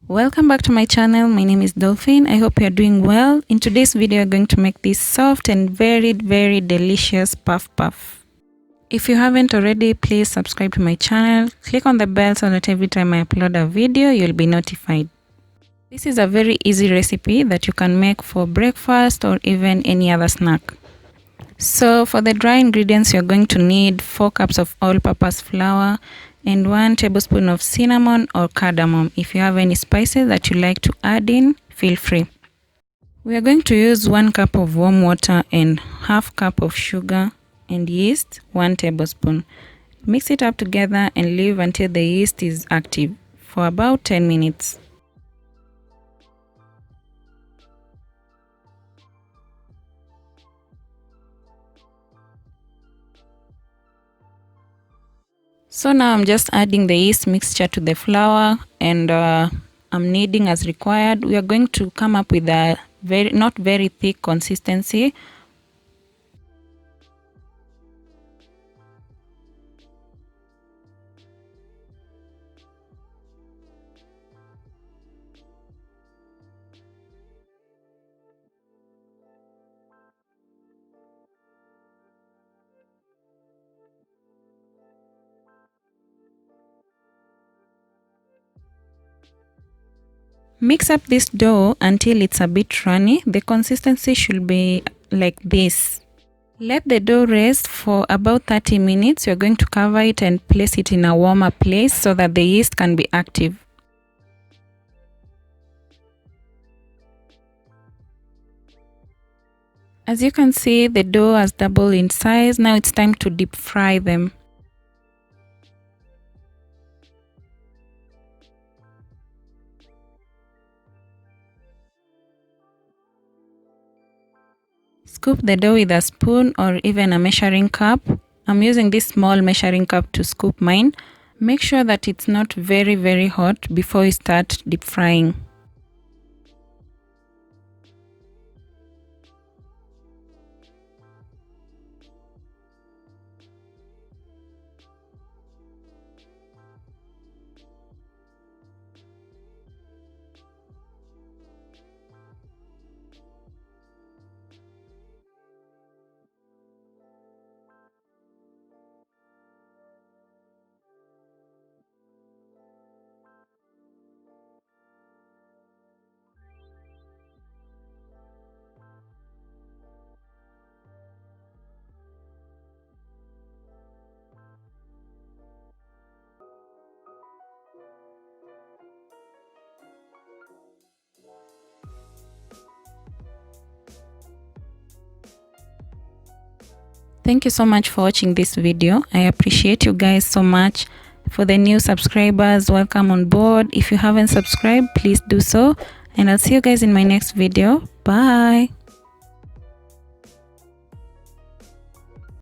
Welcome back to my channel. My name is Dolphin. I hope you are doing well. In today's video, I'm going to make this soft and very delicious puff puff. If you haven't already, please subscribe to my channel. Click on the bell so that every time I upload a video, you'll be notified. This is a very easy recipe that you can make for breakfast or even any other snack. So for the dry ingredients, you're going to need 4 cups of all-purpose flour and 1 tablespoon of cinnamon or cardamom. If you have any spices that you like to add in, feel free. We are going to use 1 cup of warm water and half cup of sugar and yeast, 1 tablespoon. Mix it up together and leave until the yeast is active for about 10 minutes. So now I'm just adding the yeast mixture to the flour and I'm kneading as required. We are going to come up with a not very thick consistency. Mix up this dough until it's a bit runny. The consistency should be like this. Let the dough rest for about 30 minutes. You're going to cover it and place it in a warmer place so that the yeast can be active. As you can see, the dough has doubled in size. Now it's time to deep fry them. Scoop the dough with a spoon or even a measuring cup. I'm using this small measuring cup to scoop mine. Make sure that it's not very hot before you start deep frying. Thank you so much for watching this video. I appreciate you guys so much. For the new subscribers, welcome on board. If you haven't subscribed, please do so. And I'll see you guys in my next video. Bye.